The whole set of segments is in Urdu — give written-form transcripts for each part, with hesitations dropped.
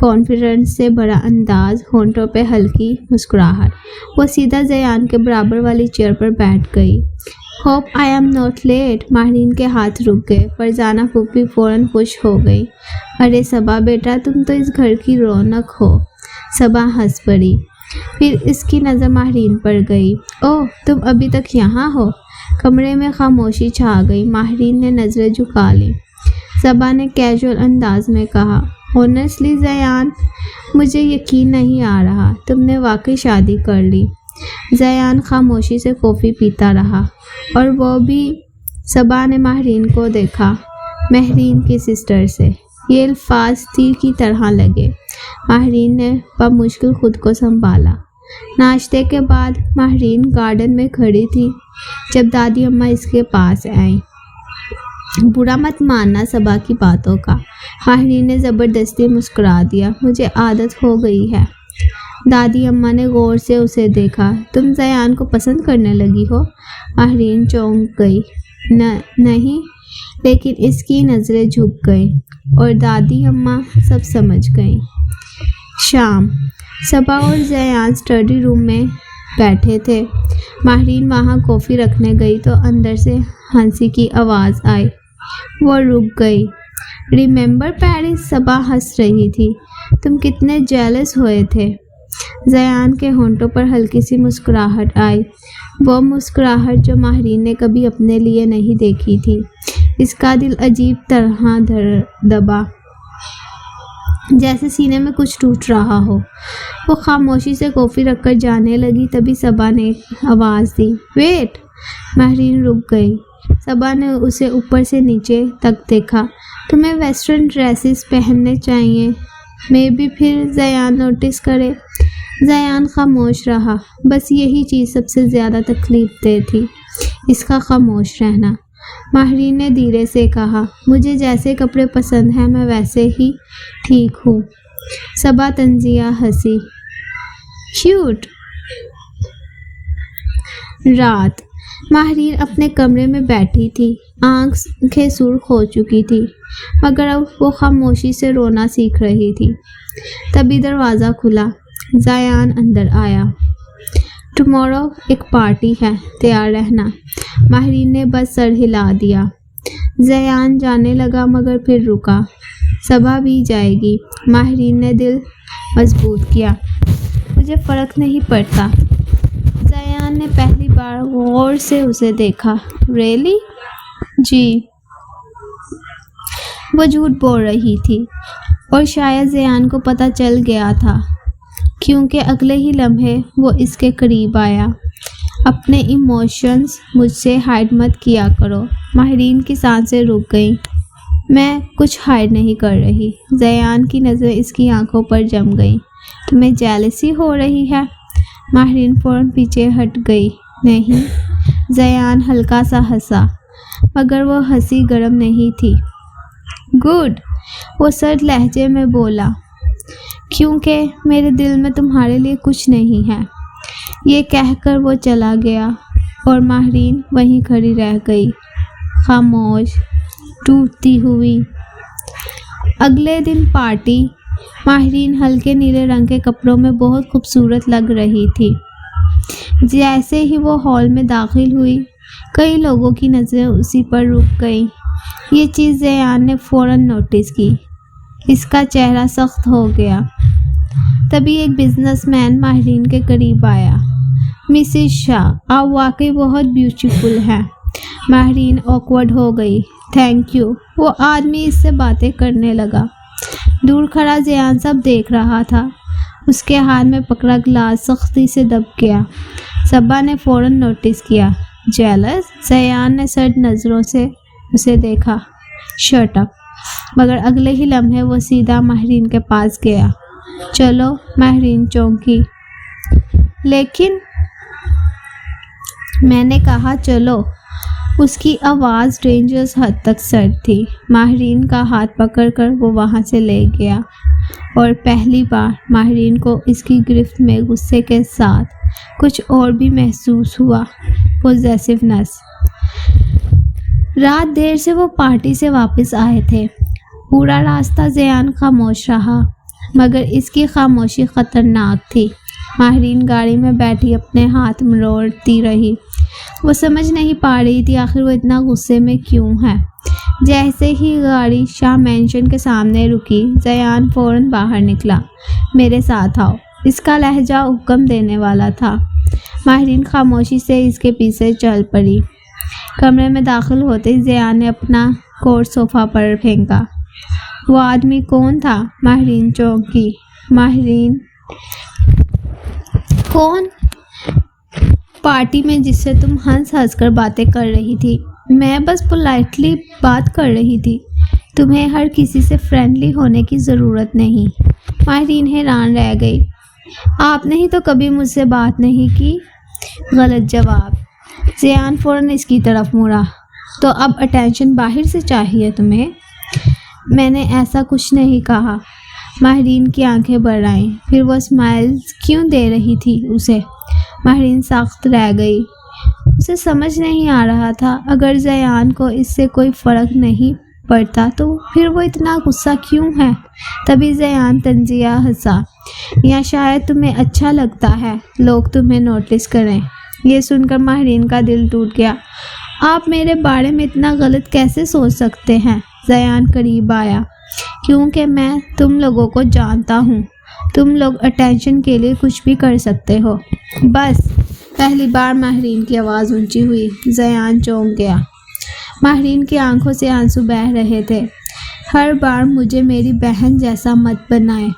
کانفیڈنس سے بڑا انداز، ہونٹوں پہ ہلکی مسکراہٹ۔ وہ سیدھا زیان کے برابر والی چیئر پر بیٹھ گئی۔ Hope I am not let. ماہرین کے ہاتھ رک گئے۔ فرزانہ پھوپھی فوراً خوش ہو گئی۔ ارے صبا بیٹا، تم تو اس گھر کی رونق ہو۔ صبا ہنس پڑی۔ پھر اس کی نظر ماہرین پر گئی۔ اوہ، تم ابھی تک یہاں ہو؟ کمرے میں خاموشی چھا گئی۔ ماہرین نے نظریں جھکا لیں۔ صبا نے کیجول انداز میں کہا، آنیسٹلی زیان، مجھے یقین نہیں آ رہا تم نے واقعی شادی کر لی۔ زیان خاموشی سے کافی پیتا رہا۔ اور وہ بھی؟ صبا نے ماہرین کو دیکھا۔ ماہرین کی سسٹر سے۔ یہ الفاظ تیر کی طرح لگے۔ ماہرین نے بمشکل خود کو سنبھالا۔ ناشتے کے بعد ماہرین گارڈن میں کھڑی تھی جب دادی اماں اس کے پاس آئیں۔ برا مت ماننا صبا کی باتوں کا۔ ماہرین نے زبردستی مسکرا دیا۔ مجھے عادت ہو گئی ہے۔ دادی اماں نے غور سے اسے دیکھا۔ تم زیان کو پسند کرنے لگی ہو؟ ماہرین چونک گئی۔ نہیں، لیکن اس کی نظریں جھک گئیں اور دادی اماں سب سمجھ گئیں۔ شام، صبا اور زیان اسٹڈی روم میں بیٹھے تھے۔ ماہرین وہاں کافی رکھنے گئی تو اندر سے ہنسی کی آواز آئی۔ وہ رک گئی۔ Remember Paris? صبا ہنس رہی تھی۔ تم کتنے جیلس ہوئے تھے۔ زیان کے ہونٹوں پر ہلکی سی مسکراہٹ آئی، وہ مسکراہٹ جو ماہرین نے کبھی اپنے لیے نہیں دیکھی تھی۔ اس کا دل عجیب طرح دبا، جیسے سینے میں کچھ ٹوٹ رہا ہو۔ وہ خاموشی سے کافی رکھ کر جانے لگی، تبھی صبا نے آواز دی، ویٹ! ماہرین رک گئی۔ صبا نے اسے اوپر سے نیچے تک دیکھا۔ تمہیں ویسٹرن ڈریسز پہننے چاہیے، میں بھی پھر زیان نوٹس کرے۔ زیان خاموش رہا۔ بس یہی چیز سب سے زیادہ تکلیف دہ تھی، اس کا خاموش رہنا۔ ماہرین نے دھیرے سے کہا، مجھے جیسے کپڑے پسند ہیں میں ویسے ہی ٹھیک ہوں۔ صبا طنزیہ ہنسی، کیوٹ۔ رات، ماہرین اپنے کمرے میں بیٹھی تھی، آنکھیں سرخ ہو چکی تھی، مگر اب وہ خاموشی سے رونا سیکھ رہی تھی۔ تبھی دروازہ کھلا۔ زیان اندر آیا۔ ٹمارو ایک پارٹی ہے، تیار رہنا۔ ماہرین نے بس سر ہلا دیا۔ زیان جانے لگا مگر پھر رکا۔ صبا بھی جائے گی؟ ماہرین نے دل مضبوط کیا۔ مجھے فرق نہیں پڑتا۔ زیان نے پہلی بار غور سے اسے دیکھا۔ ریلی؟ جی۔ وہ جھوٹ بول رہی تھی، اور شاید زیان کو پتہ چل گیا تھا، کیونکہ اگلے ہی لمحے وہ اس کے قریب آیا۔ اپنے ایموشنز مجھ سے ہائیڈ مت کیا کرو۔ ماہرین کی سانسیں رک گئیں۔ میں کچھ ہائیڈ نہیں کر رہی۔ زیان کی نظریں اس کی آنکھوں پر جم گئیں۔ تمہیں جیلسی ہو رہی ہے؟ ماہرین فوراً پیچھے ہٹ گئی۔ نہیں۔ زیان ہلکا سا ہنسا، مگر وہ ہنسی گرم نہیں تھی۔ گڈ، وہ سرد لہجے میں بولا، کیونکہ میرے دل میں تمہارے لیے کچھ نہیں ہے۔ یہ کہہ کر وہ چلا گیا اور ماہرین وہیں کھڑی رہ گئی، خاموش، ٹوٹتی ہوئی۔ اگلے دن پارٹی۔ ماہرین ہلکے نیلے رنگ کے کپڑوں میں بہت خوبصورت لگ رہی تھی۔ جیسے ہی وہ ہال میں داخل ہوئی، کئی لوگوں کی نظریں اسی پر رک گئیں۔ یہ چیز زیان نے فوراً نوٹس کی۔ اس کا چہرہ سخت ہو گیا۔ تبھی ایک بزنس مین ماہرین کے قریب آیا۔ مسز شاہ، آپ واقعی بہت بیوٹیفل ہیں۔ ماہرین آکورڈ ہو گئی۔ Thank you. وہ آدمی اس سے باتیں کرنے لگا۔ دور کھڑا زیان سب دیکھ رہا تھا۔ اس کے ہاتھ میں پکڑا گلاس سختی سے دب گیا۔ صبا نے فوراً نوٹس کیا۔ جیلس؟ زیان نے سرد نظروں سے اسے دیکھا۔ Shut up. مگر اگلے ہی لمحے وہ سیدھا ماہرین کے پاس گیا۔ چلو، ماہرین چونکی۔ لیکن میں نے کہا چلو۔ اس کی آواز ڈینجرس حد تک سرد تھی۔ ماہرین کا ہاتھ پکڑ کر وہ وہاں سے لے گیا، اور پہلی بار ماہرین کو اس کی گرفت میں غصے کے ساتھ کچھ اور بھی محسوس ہوا، پوزیسیونس۔ رات دیر سے وہ پارٹی سے واپس آئے تھے۔ پورا راستہ زیان خاموش رہا۔ مگر اس کی خاموشی خطرناک تھی۔ ماہرین گاڑی میں بیٹھی اپنے ہاتھ مروڑتی رہی۔ وہ سمجھ نہیں پا رہی تھی آخر وہ اتنا غصے میں کیوں ہے۔ جیسے ہی گاڑی شاہ مینشن کے سامنے رکی، زیان فوراً باہر نکلا۔ میرے ساتھ آؤ، اس کا لہجہ حکم دینے والا تھا۔ ماہرین خاموشی سے اس کے پیچھے چل پڑی۔ کمرے میں داخل ہوتے ہی زیان نے اپنا کوٹ صوفہ پر پھینکا۔ وہ آدمی کون تھا؟ ماہرین چونکی۔ ماہرین کون؟ پارٹی میں جس سے تم ہنس ہنس کر باتیں کر رہی تھی۔ میں بس پولائٹلی بات کر رہی تھی، تمہیں ہر کسی سے فرینڈلی ہونے کی ضرورت نہیں۔ ماہرین حیران رہ گئی۔ آپ نے ہی تو کبھی مجھ سے بات نہیں کی۔ غلط جواب۔ زیان فوراً اس کی طرف مڑا۔ تو اب اٹینشن باہر سے چاہیے تمہیں؟ میں نے ایسا کچھ نہیں کہا۔ ماہرین کی آنکھیں بڑھ آئیں۔ پھر وہ اسمائلز کیوں دے رہی تھی اسے؟ ماہرین سخت رہ گئی۔ اسے سمجھ نہیں آ رہا تھا اگر زیان کو اس سے کوئی فرق نہیں پڑتا تو پھر وہ اتنا غصہ کیوں ہے؟ تبھی زیان طنزیہ ہنسا۔ یا شاید تمہیں اچھا لگتا ہے لوگ تمہیں نوٹس کریں۔ یہ سن کر ماہرین کا دل ٹوٹ گیا۔ آپ میرے بارے میں اتنا غلط کیسے سوچ سکتے ہیں؟ زیان قریب آیا۔ کیونکہ میں تم لوگوں کو جانتا ہوں، تم لوگ اٹینشن کے لیے کچھ بھی کر سکتے ہو۔ بس۔ پہلی بار ماہرین کی آواز اونچی ہوئی۔ زیان چونک گیا۔ ماہرین کی آنکھوں سے آنسو بہہ رہے تھے۔ ہر بار مجھے میری بہن جیسا مت بنائے۔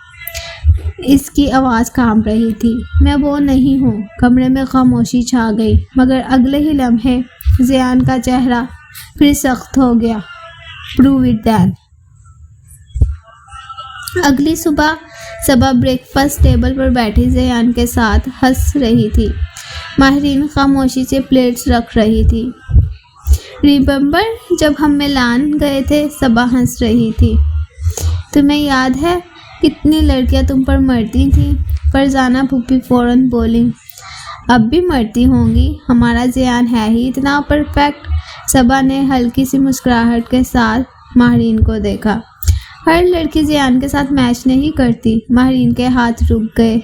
اس کی آواز کانپ رہی تھی۔ میں وہ نہیں ہوں۔ کمرے میں خاموشی چھا گئی، مگر اگلے ہی لمحے زیان کا چہرہ پھر سخت ہو گیا۔ Prove it then. اگلی صبح بریک فاسٹ ٹیبل پر بیٹھی زیان کے ساتھ ہنس رہی تھی۔ ماہرین خاموشی سے پلیٹس رکھ رہی تھی۔ ریمبر جب ہم ملان گئے تھے؟ صبا ہنس رہی تھی۔ تمہیں یاد ہے کتنی لڑکیاں تم پر مرتی تھیں؟ فرزانہ پھوپھی فوراً بولی۔ اب بھی مرتی ہوں گی، ہمارا زیان ہے ہی اتنا پرفیکٹ۔ صبا نے ہلکی سی مسکراہٹ کے ساتھ ماہرین کو دیکھا۔ ہر لڑکی زیان کے ساتھ میچ نہیں کرتی۔ ماہرین کے ہاتھ رک گئے۔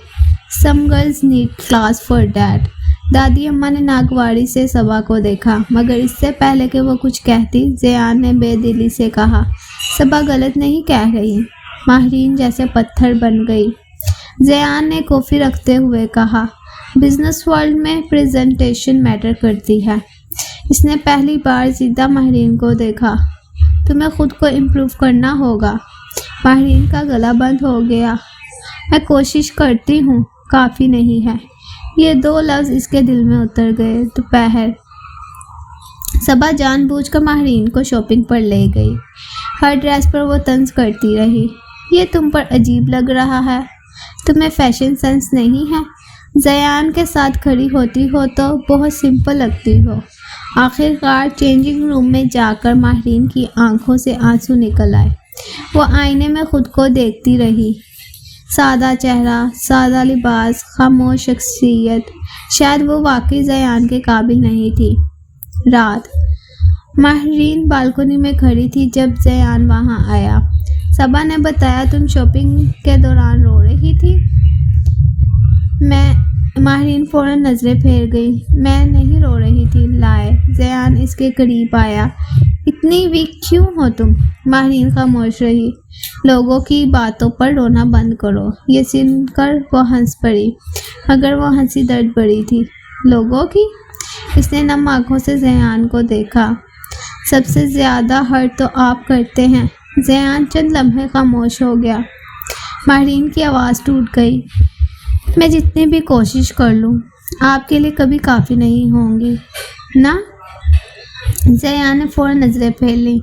Some girls need class for that. دادی اماں نے ناگواری سے صبا کو دیکھا، مگر اس سے پہلے کہ وہ کچھ کہتی زیان نے بے دلی سے کہا، صبا غلط نہیں کہہ رہی۔ ماہرین جیسے پتھر بن گئی۔ زیان نے کافی رکھتے ہوئے کہا، بزنس ورلڈ میں پریزنٹیشن میٹر کرتی ہے۔ اس نے پہلی بار سیدھا ماہرین کو دیکھا۔ تمہیں خود کو امپروو کرنا ہوگا۔ ماہرین کا گلا بند ہو گیا۔ میں کوشش کرتی ہوں، کافی نہیں ہے۔ یہ دو لفظ اس کے دل میں اتر گئے۔ دوپہر۔ صبا جان بوجھ کر ماہرین کو شاپنگ پر لے گئی۔ ہر ڈریس پر وہ طنز کرتی رہی، یہ تم پر عجیب لگ رہا ہے، تمہیں فیشن سینس نہیں ہے۔ زیان کے ساتھ کھڑی ہوتی ہو تو بہت سمپل لگتی ہو۔ آخر کار چینجنگ روم میں جا کر ماہرین کی آنکھوں سے آنسو نکل آئے۔ وہ آئینے میں خود کو دیکھتی رہی۔ سادہ چہرہ، سادہ لباس، خاموش شخصیت، شاید وہ واقعی زیان کے قابل نہیں تھی۔ رات۔ ماہرین بالکنی میں کھڑی تھی جب زیان وہاں آیا۔ صبا نے بتایا تم شاپنگ کے دوران رو رہی تھی۔ ماہرین فوراً نظریں پھیر گئی۔ میں نہیں رو رہی تھی۔ لائے۔ زیان اس کے قریب آیا۔ اتنی ویک کیوں ہو تم؟ ماہرین خاموش رہی۔ لوگوں کی باتوں پر رونا بند کرو۔ یہ سن کر وہ ہنس پڑی، مگر وہ ہنسی درد بھری تھی۔ لوگوں کی؟ اس نے نم آنکھوں سے زیان کو دیکھا۔ سب سے زیادہ ہرٹ تو آپ کرتے ہیں۔ زیان چند لمحے خاموش ہو گیا۔ ماہرین کی آواز ٹوٹ گئی۔ میں جتنی بھی کوشش کر لوں آپ کے لیے کبھی کافی نہیں ہوں گی نا؟ زیان نے فوراً نظریں پھیر لیں،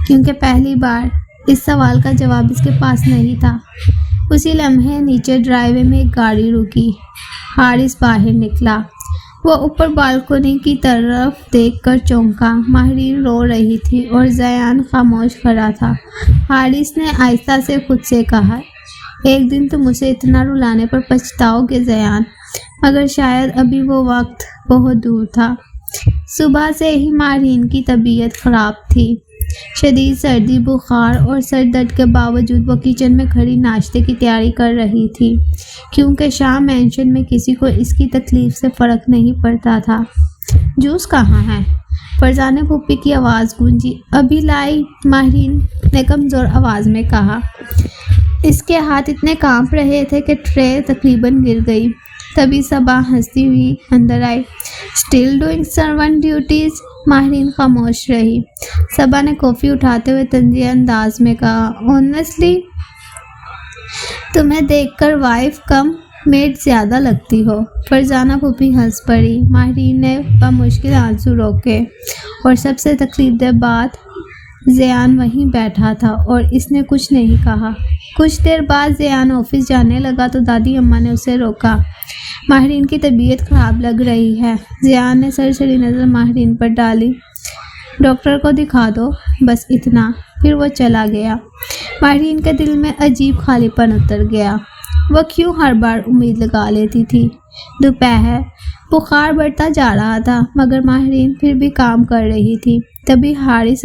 کیونکہ پہلی بار اس سوال کا جواب اس کے پاس نہیں تھا۔ اسی لمحے نیچے ڈرائیو وے میں ایک گاڑی رکی۔ حارث باہر نکلا۔ وہ اوپر بالکنی کی طرف دیکھ کر چونکا۔ ماہرین رو رہی تھی اور زیان خاموش کھڑا تھا۔ حارث نے آہستہ سے خود سے کہا، ایک دن تم اسے اتنا رلانے پر پچھتاؤ گے زیان، مگر شاید ابھی وہ وقت بہت دور تھا۔ صبح سے ہی ماہرین کی طبیعت خراب تھی۔ شدید سردی، بخار اور سر درد کے باوجود وہ کچن میں کھڑی ناشتے کی تیاری کر رہی تھی، کیونکہ شاہ مینشن میں کسی کو اس کی تکلیف سے فرق نہیں پڑتا تھا۔ جوس کہاں ہے؟ فرزانہ پھوپھی کی آواز گونجی۔ ابھی لائی، ماہرین نے کمزور آواز میں کہا۔ اس کے ہاتھ اتنے کانپ رہے تھے کہ ٹرے تقریباً گر گئی۔ تبھی صبا ہنستی ہوئی اندر آئی۔ Still doing servant duties? Mahreen خاموش رہی۔ صبا نے کافی اٹھاتے ہوئے طنزیہ انداز میں کہا، آنیسٹلی تمہیں دیکھ کر وائف کم میڈ زیادہ لگتی ہو۔ فرزانہ پھوپھی ہنس پڑی۔ ماہرین نے بمشکل آنسو روکے، اور سب سے تکلیف دہ بات، زیان وہیں بیٹھا تھا اور اس نے کچھ نہیں کہا۔ کچھ دیر بعد زیان آفس جانے لگا تو دادی اماں نے اسے روکا۔ ماہرین کی طبیعت خراب لگ رہی ہے۔ زیان نے سرسری نظر ماہرین پر ڈالی۔ ڈاکٹر کو دکھا دو، بس اتنا۔ پھر وہ چلا گیا۔ ماہرین کے دل میں عجیب خالی پن اتر گیا۔ وہ کیوں ہر بار امید لگا لیتی تھی؟ دوپہر، بخار بڑھتا جا رہا تھا، مگر ماہرین پھر بھی کام کر رہی تھی۔ تبھی حارث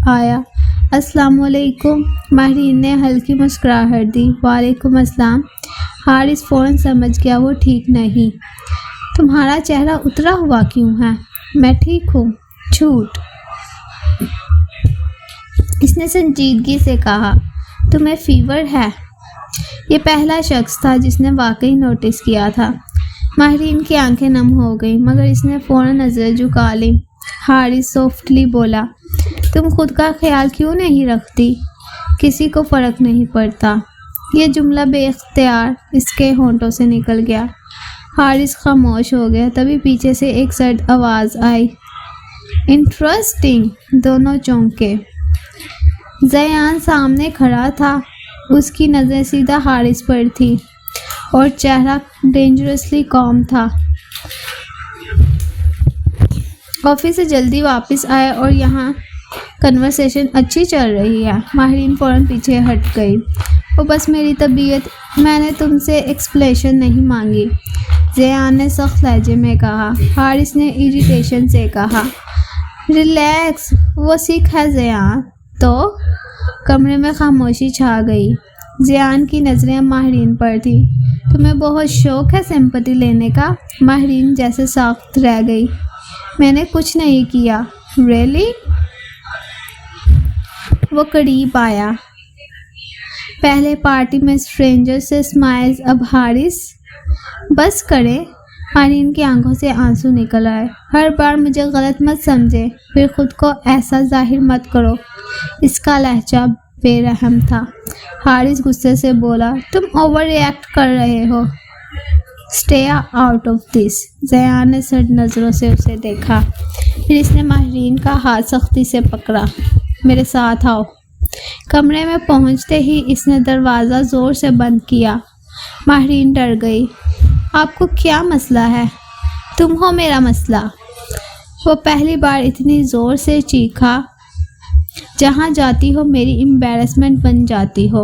آیا۔ السلام علیکم۔ ماہرین نے ہلکی مسکراہٹ دی۔ وعلیکم السلام۔ حارث فوراً سمجھ گیا وہ ٹھیک نہیں۔ تمہارا چہرہ اترا ہوا کیوں ہے؟ میں ٹھیک ہوں۔ جھوٹ۔ اس نے سنجیدگی سے کہا، تمہیں فیور ہے؟ یہ پہلا شخص تھا جس نے واقعی نوٹس کیا تھا۔ ماہرین کی آنکھیں نم ہو گئیں، مگر اس نے فوراً نظر جھکا لی۔ حارث سافٹلی بولا، تم خود کا خیال کیوں نہیں رکھتی؟ کسی کو فرق نہیں پڑتا۔ یہ جملہ بے اختیار اس کے ہونٹوں سے نکل گیا۔ حارث خاموش ہو گیا۔ تبھی پیچھے سے ایک سرد آواز آئی، انٹرسٹنگ۔ دونوں چونکے۔ زیان سامنے کھڑا تھا۔ اس کی نظر سیدھا حارث پر تھی اور چہرہ ڈینجرسلی کام تھا۔ آفس سے جلدی واپس آئے اور یہاں کنورسیشن اچھی چل رہی ہے؟ ماہرین فوراً پیچھے ہٹ گئی۔ وہ بس میری طبیعت، میں نے تم سے ایکسپلیشن نہیں مانگی، زیان نے سخت لہجے میں کہا۔ حارث نے ایریٹیشن سے کہا، ریلیکس، وہ سکھ ہے زیان۔ تو کمرے میں خاموشی چھا گئی۔ زیان کی نظریں ماہرین پر تھی۔ تمہیں بہت شوق ہے سمپتی لینے کا؟ ماہرین جیسے ساخت رہ گئی۔ میں نے کچھ نہیں کیا۔ ریئلی؟ وہ قریب آیا۔ پہلے پارٹی میں اسٹرینجر سے اسمائلز، اب حارث؟ بس کرے۔ ماہرین کی آنکھوں سے آنسو نکل آئے۔ ہر بار مجھے غلط مت سمجھے، پھر خود کو ایسا ظاہر مت کرو۔ اس کا لہجہ بے رحم تھا۔ حارث غصے سے بولا، تم اوور ری ایکٹ کر رہے ہو۔ Stay out of this. Zayan نے سرد نظروں سے اسے دیکھا۔ پھر اس نے ماہرین کا ہاتھ سختی سے پکڑا۔ میرے ساتھ آؤ۔ کمرے میں پہنچتے ہی اس نے دروازہ زور سے بند کیا۔ ماہرین ڈر گئی۔ آپ کو کیا مسئلہ ہے؟ تم ہو میرا مسئلہ۔ وہ پہلی بار اتنی زور سے چیخا۔ جہاں جاتی ہو میری امبیرسمنٹ بن جاتی ہو۔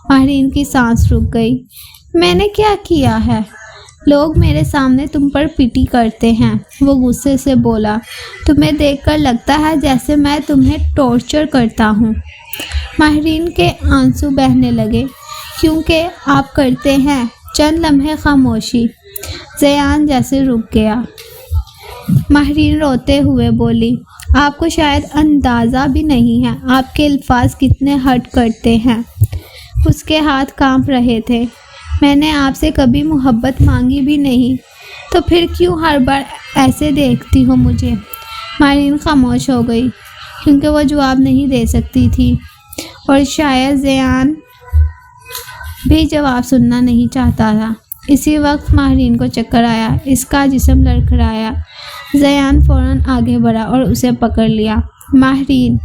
ماہرین کی سانس رک گئی۔ میں نے کیا کیا ہے؟ لوگ میرے سامنے تم پر پٹی کرتے ہیں۔ وہ غصے سے بولا، تمہیں دیکھ کر لگتا ہے جیسے میں تمہیں ٹارچر کرتا ہوں۔ ماہرین کے آنسو بہنے لگے۔ کیونکہ آپ کرتے ہیں۔ چند لمحے خاموشی۔ زیان جیسے رک گیا۔ ماہرین روتے ہوئے بولی، آپ کو شاید اندازہ بھی نہیں ہے آپ کے الفاظ کتنے ہرٹ کرتے ہیں۔ اس کے ہاتھ کانپ رہے تھے۔ میں نے آپ سے کبھی محبت مانگی بھی نہیں، تو پھر کیوں ہر بار ایسے دیکھتی ہو مجھے؟ ماہرین خاموش ہو گئی، کیونکہ وہ جواب نہیں دے سکتی تھی، اور شاید زیان بھی جواب سننا نہیں چاہتا تھا۔ اسی وقت ماہرین کو چکر آیا۔ اس کا جسم لڑکھڑایا۔ زیان فوراً آگے بڑھا اور اسے پکڑ لیا۔ ماہرین،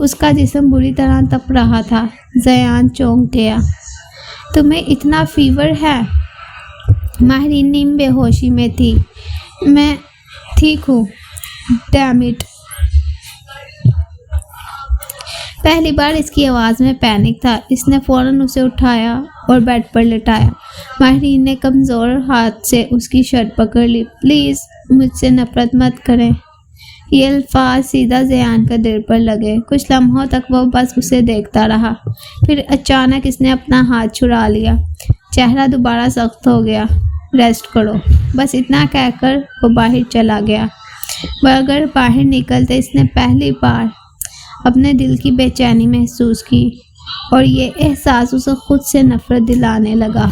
اس کا جسم بری طرح تپ رہا تھا۔ زیان چونک گیا۔ تمہیں اتنا فیور ہے؟ ماہرین نیم بے ہوشی میں تھی۔ میں ٹھیک ہوں۔ Damn it. پہلی بار اس کی آواز میں پینک تھا۔ اس نے فوراً اسے اٹھایا اور بیڈ پر لٹایا۔ ماہرین نے کمزور ہاتھ سے اس کی شرٹ پکڑ لی۔ پلیز مجھ سے نفرت مت کریں۔ یہ الفاظ سیدھا زیان کا دل پر لگے۔ کچھ لمحوں تک وہ بس اسے دیکھتا رہا، پھر اچانک اس نے اپنا ہاتھ چھڑا لیا۔ چہرہ دوبارہ سخت ہو گیا۔ ریسٹ کرو، بس اتنا کہہ کر وہ باہر چلا گیا۔ مگر باہر نکلتے اس نے پہلی بار اپنے دل کی بے چینی محسوس کی، اور یہ احساس اسے خود سے نفرت دلانے لگا۔